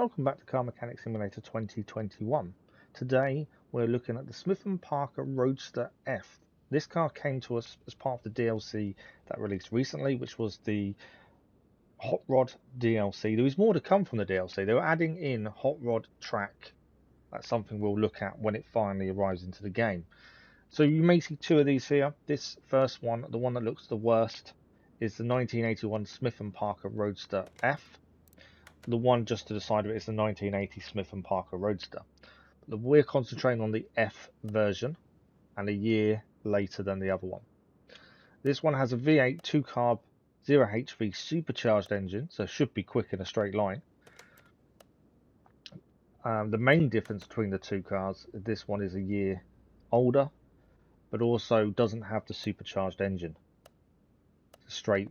welcome back to Car Mechanic Simulator 2021. Today we're looking at the Smith+Parker Roadster F. This car came to us as part of the DLC that released recently, which was the Hot Rod DLC. There is more to come from the DLC. They were adding in Hot Rod track. That's something we'll look at when it finally arrives into the game. So you may see two of these here. This first one, the one that looks the worst, is the 1981 Smith+Parker Roadster F. The one just to the side of it is the 1980 Smith+Parker Roadster. We're concentrating on the F version and a year later than the other one. This one has a V8 2-carb 0HV supercharged engine, so it should be quick in a straight line. The main difference between the two cars, this one is a year older, but also doesn't have the supercharged engine. It's a straight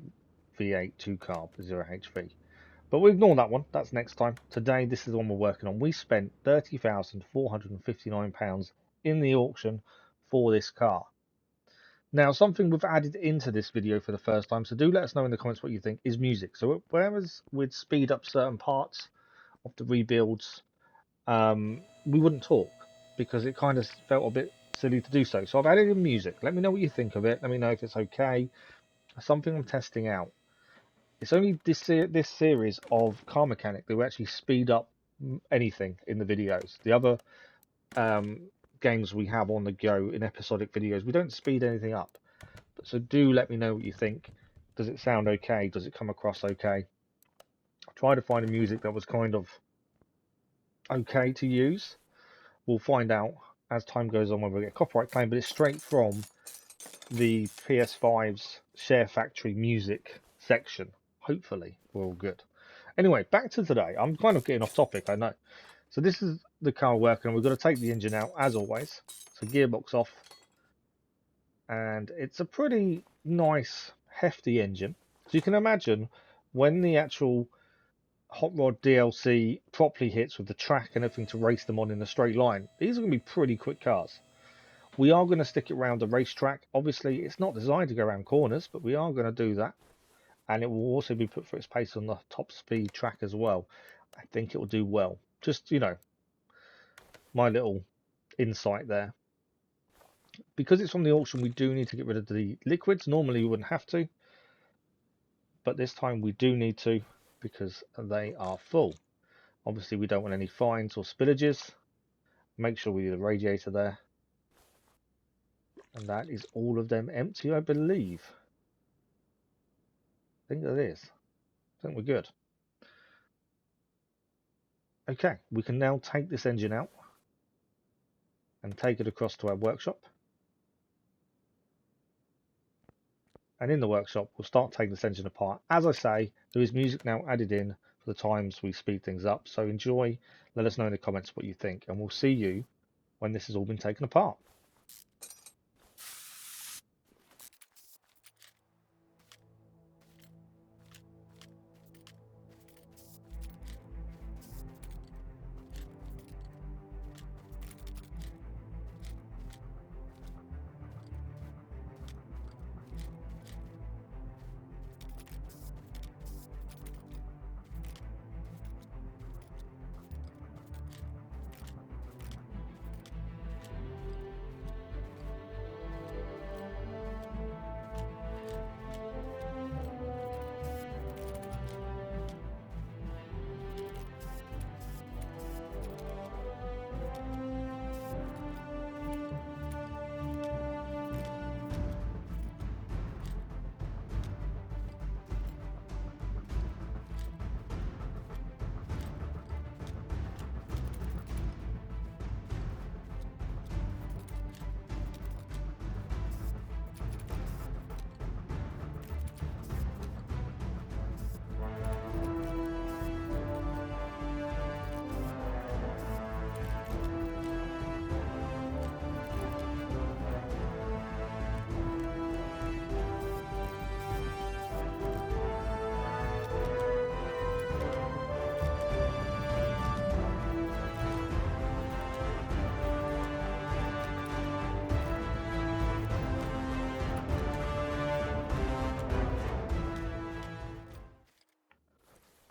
V8 2-carb 0HV. But we'll ignore that one, that's next time. Today, this is the one we're working on. We spent £30,459 in the auction for this car. Now, something we've added into this video for the first time, so do let us know in the comments what you think, is music. So whereas we'd speed up certain parts of the rebuilds, we wouldn't talk because it kind of felt a bit silly to do so. So I've added in music. Let me know what you think of it. Let me know if it's okay. Something I'm testing out. It's only this series of Car Mechanic that will actually speed up anything in the videos. The other games we have on the go in episodic videos, we don't speed anything up. So do let me know what you think. Does it sound okay? Does it come across okay? I tried to find a music that was kind of okay to use. We'll find out as time goes on whether we get a copyright claim, but it's straight from the PS5's Share Factory music section. Hopefully we're all good. Anyway, back to today. I'm kind of getting off topic, I know. So this is the car working. We've got to take the engine out as always. So gearbox off. And it's a pretty nice, hefty engine. So you can imagine when the actual Hot Rod DLC properly hits with the track and everything to race them on in a straight line, these are going to be pretty quick cars. We are going to stick it around the racetrack. Obviously, it's not designed to go around corners, but we are going to do that. And it will also be put for its pace on the top speed track as well. I think it will do well. Just, you know, my little insight there. Because it's from the auction, we do need to get rid of the liquids. Normally, we wouldn't have to. But this time, we do need to because they are full. Obviously, we don't want any fines or spillages. Make sure we do the radiator there. And that is all of them empty, I believe. I think that is. I think we're good. Okay, we can now take this engine out and take it across to our workshop. And in the workshop, we'll start taking this engine apart. As I say, there is music now added in for the times we speed things up. So enjoy. Let us know in the comments what you think. And we'll see you when this has all been taken apart.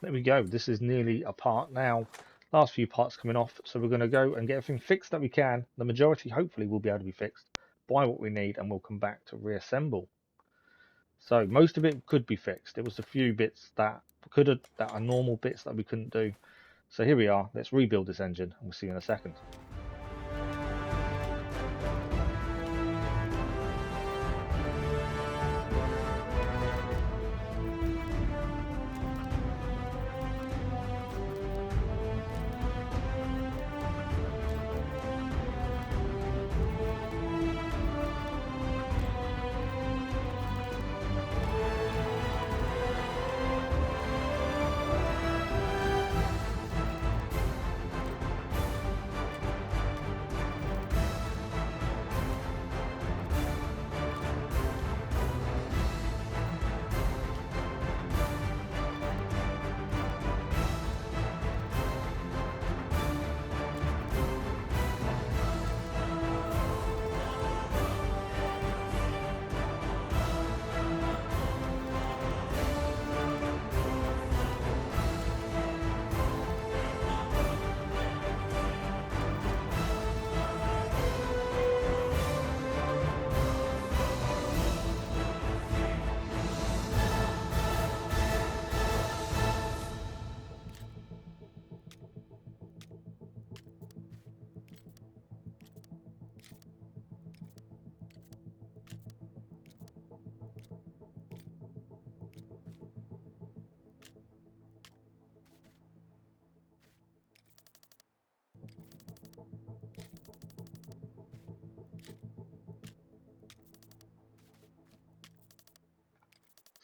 There we go. This is nearly apart now. Last few parts coming off, so we're going to go and get everything fixed that we can. The majority hopefully will be able to be fixed, buy what we need, and we'll come back to reassemble. So most of it could be fixed. It was a few bits that are normal bits that we couldn't do. So here we are. Let's rebuild this engine, and we'll see you in a second.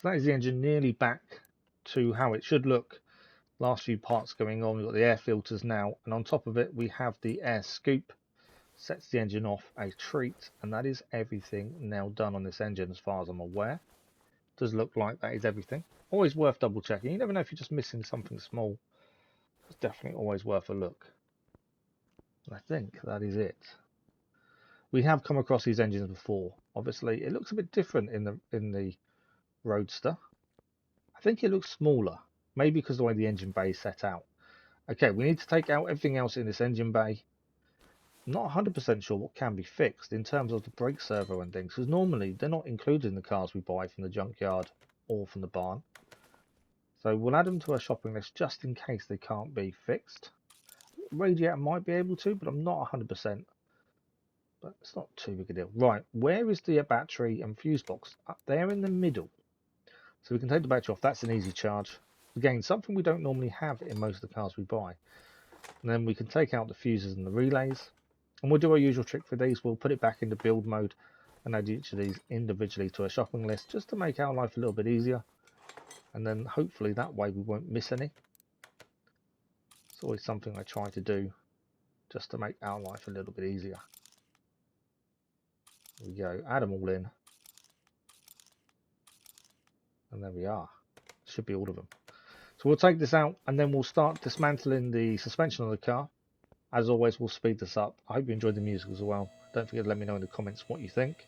So that is the engine nearly back to how it should look. Last few parts going on. We've got the air filters now, and on top of it we have the air scoop. Sets the engine off a treat, and that is everything now done on this engine as far as I'm aware. Does look like that is everything. Always worth double checking. You never know if you're just missing something small. It's definitely always worth a look. I think that is it. We have come across these engines before. Obviously it looks a bit different in the Roadster. I think it looks smaller, maybe because of the way the engine bay is set out. Okay, we need to take out everything else in this engine bay. I'm not 100% sure what can be fixed in terms of the brake servo and things, because normally they're not included in the cars we buy from the junkyard or from the barn. So we'll add them to our shopping list just in case they can't be fixed. Radiator might be able to, but I'm not 100%. But it's not too big a deal. Right, where is the battery and fuse box? Up there in the middle. So we can take the battery off. That's an easy charge. Again, something we don't normally have in most of the cars we buy. And then we can take out the fuses and the relays. And we'll do our usual trick for these. We'll put it back into build mode and add each of these individually to a shopping list just to make our life a little bit easier. And then hopefully that way we won't miss any. It's always something I try to do just to make our life a little bit easier. There we go, add them all in. And there we are. Should be all of them. So we'll take this out and then we'll start dismantling the suspension of the car. As always, we'll speed this up. I hope you enjoyed the music as well. Don't forget to let me know in the comments what you think.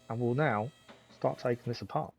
And we'll now start taking this apart.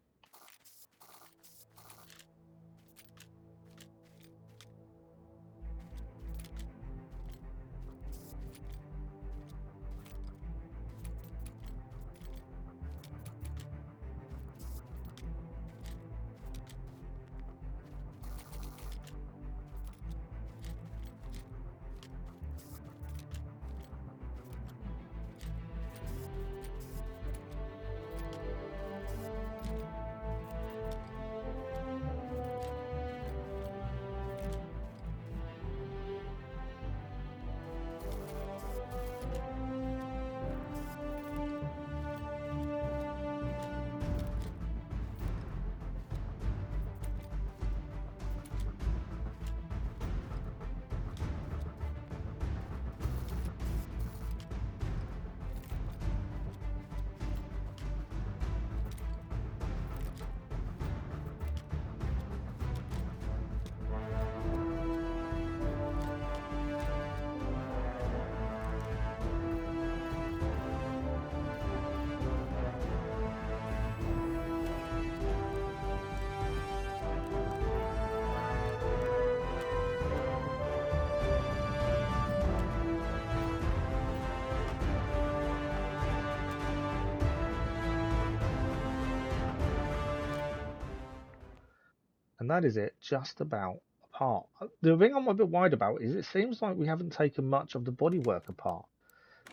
and that is it, just about apart. The thing I'm a bit worried about is it seems like we haven't taken much of the bodywork apart.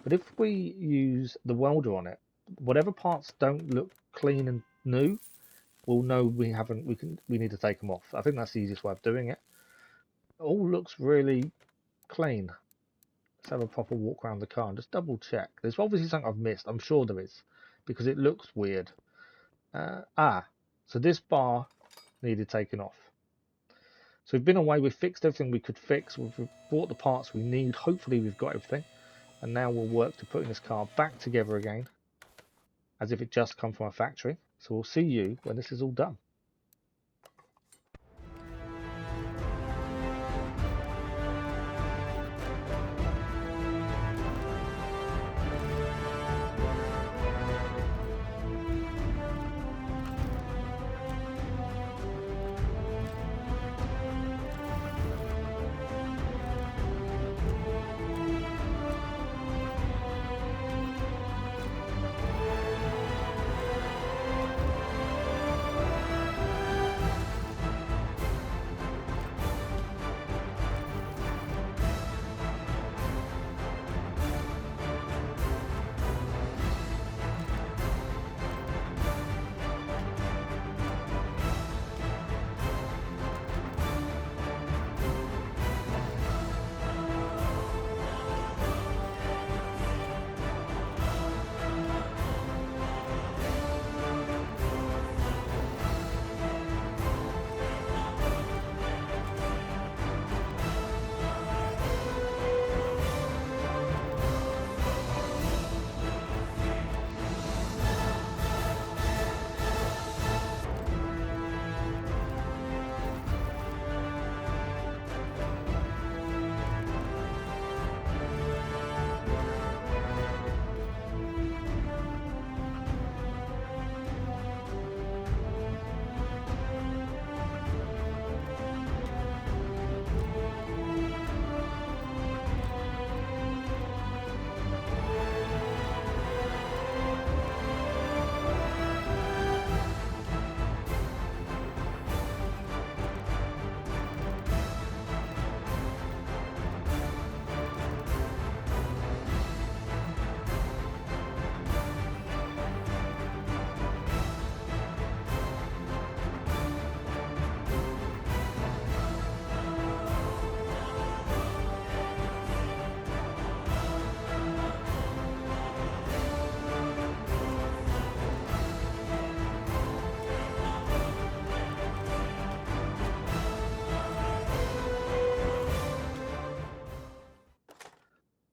But if we use the welder on it, whatever parts don't look clean and new, we'll know we need to take them off. I think that's the easiest way of doing it. It all looks really clean. Let's have a proper walk around the car and just double check. There's obviously something I've missed. I'm sure there is, because it looks weird. So this bar needed taken off. So we've been away, we've fixed everything we could fix, we've bought the parts we need, hopefully we've got everything. And now we'll work to putting this car back together again, as if it just come from a factory. So we'll see you when this is all done.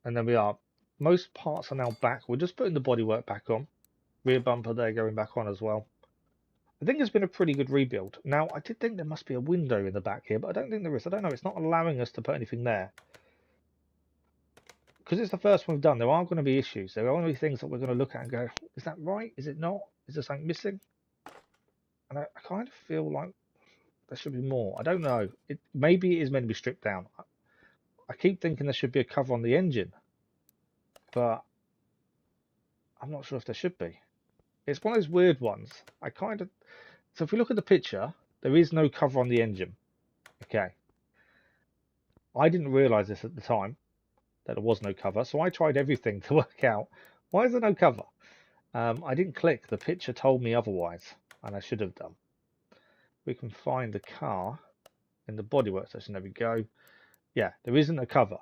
And there we are. Most parts are now back. We're just putting the bodywork back on. Rear bumper there going back on as well. I think it's been a pretty good rebuild. Now, I did think there must be a window in the back here, but I don't think there is. I don't know. It's not allowing us to put anything there. Because it's the first one we've done, there are going to be issues. There are going to be things that we're going to look at and go, is that right? Is it not? Is there something missing? And I kind of feel like there should be more. I don't know. Maybe it is meant to be stripped down. I keep thinking there should be a cover on the engine, but I'm not sure if there should be. It's one of those weird ones. So if we look at the picture, there is no cover on the engine. Okay. I didn't realize this at the time, that there was no cover, so I tried everything to work out why is there no cover. I didn't click. The picture told me otherwise, and I should have done. We can find the car in the bodywork section. There we go. Yeah, there isn't a cover.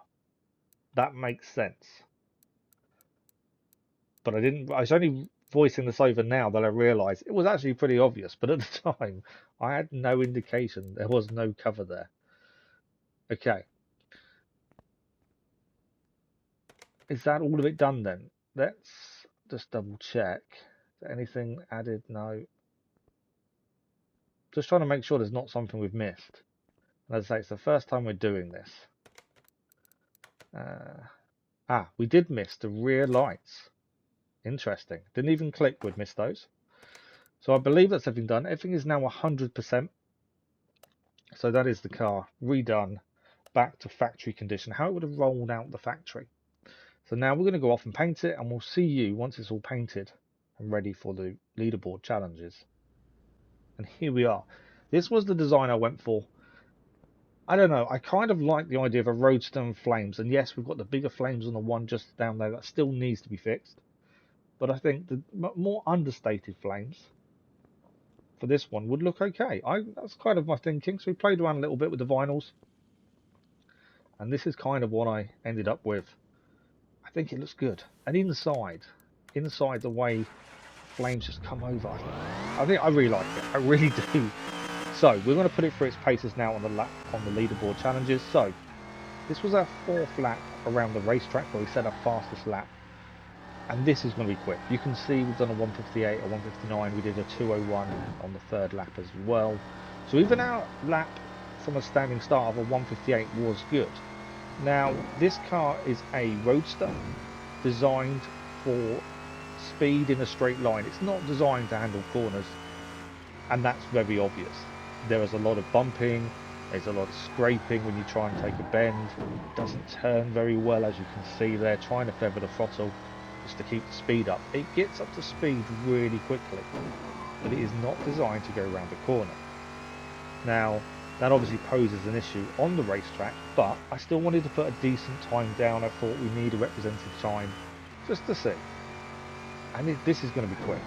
That makes sense. But I was only voicing this over now that I realised it was actually pretty obvious. But at the time, I had no indication there was no cover there. Okay. Is that all of it done then? Let's just double check. Is there anything added? No. Just trying to make sure there's not something we've missed. And as I say, it's the first time we're doing this. We did miss the rear lights. Interesting. Didn't even click we'd missed those. So I believe that's everything done. Everything is now 100%. So that is the car redone back to factory condition. How it would have rolled out the factory. So now we're going to go off and paint it, and we'll see you once it's all painted and ready for the leaderboard challenges. And here we are. This was the design I went for. I don't know, I kind of like the idea of a roadster and flames, and yes, we've got the bigger flames on the one just down there that still needs to be fixed. But I think the more understated flames for this one would look okay. That's kind of my thinking. So we played around a little bit with the vinyls, and this is kind of what I ended up with. I think it looks good. And inside the way flames just come over, I think I really like it. I really do. So we're going to put it through its paces now on the leaderboard challenges. So this was our 4th lap around the racetrack where we set our fastest lap, and this is going to be quick. You can see we've done a 158, a 159. We did a 201 on the 3rd lap as well. So even our lap from a standing start of a 158 was good. Now this car is a roadster designed for speed in a straight line. It's not designed to handle corners, and that's very obvious. There is a lot of bumping, there's a lot of scraping when you try and take a bend. It doesn't turn very well, as you can see there, trying to feather the throttle just to keep the speed up. It gets up to speed really quickly, but it is not designed to go around the corner. Now that obviously poses an issue on the racetrack, but I still wanted to put a decent time down. I thought we need a representative time just to see, and this is going to be quick.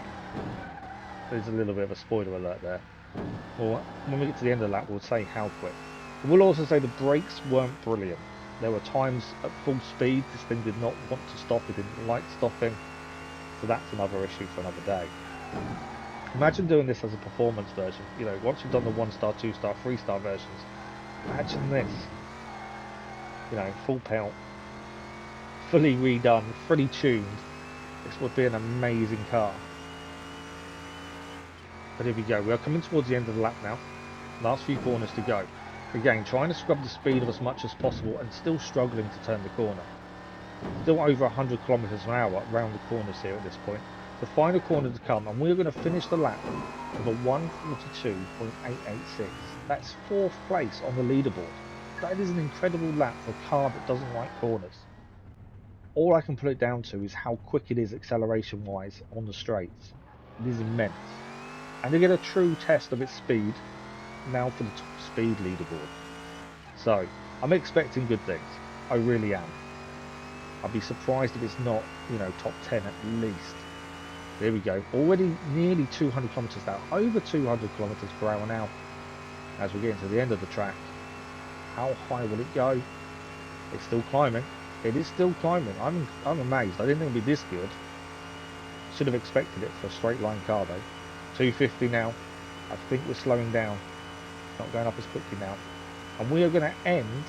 There's a little bit of a spoiler alert there. Well, when we get to the end of the lap, we'll say how quick. We'll also say the brakes weren't brilliant. There were times at full speed this thing did not want to stop, it didn't like stopping, so that's another issue for another day. Imagine doing this as a performance version. You know, once you've done the 1-star, 2-star, 3-star versions, imagine this. You know, full pelt, fully redone, fully tuned. This would be an amazing car. But here we go, we are coming towards the end of the lap now. Last few corners to go. Again, trying to scrub the speed of as much as possible and still struggling to turn the corner. Still over 100 kilometers an hour around the corners here at this point. The final corner to come, and we're going to finish the lap with a 142.886. That's 4th place on the leaderboard. That is an incredible lap for a car that doesn't like corners. All I can put it down to is how quick it is acceleration wise on the straights. It is immense. And to get a true test of its speed now for the top speed leaderboard. So I'm expecting good things. I really am. I'd be surprised if it's not, you know, top 10 at least. There we go. Already nearly 200 kilometers now. Over 200 kilometers per hour now. As we get into the end of the track. How high will it go? It's still climbing. It is still climbing. I'm amazed. I didn't think it'd be this good. Should have expected it for a straight line car though. 250 now. I think we're slowing down. Not going up as quickly now. And we are going to end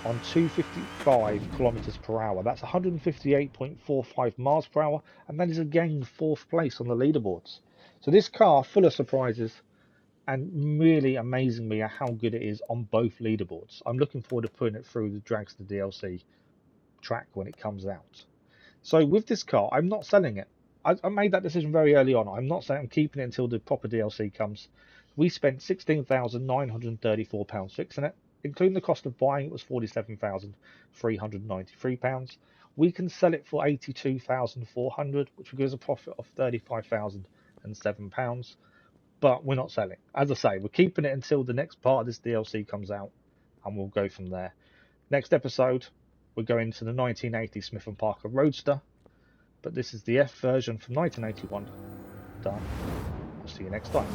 on 255 kilometers per hour. That's 158.45 miles per hour, and that is again 4th place on the leaderboards. So this car, full of surprises, and really amazing me at how good it is on both leaderboards. I'm looking forward to putting it through the Dragster DLC track when it comes out. So with this car, I'm not selling it. I made that decision very early on. I'm not saying I'm keeping it until the proper DLC comes. We spent £16,934 fixing it, including the cost of buying it was £47,393. We can sell it for £82,400, which will give us a profit of £35,007. But we're not selling. As I say, we're keeping it until the next part of this DLC comes out, and we'll go from there. Next episode, we're going to the 1980 Smith+Parker Roadster. But this is the F version from 1981. Done. I'll see you next time.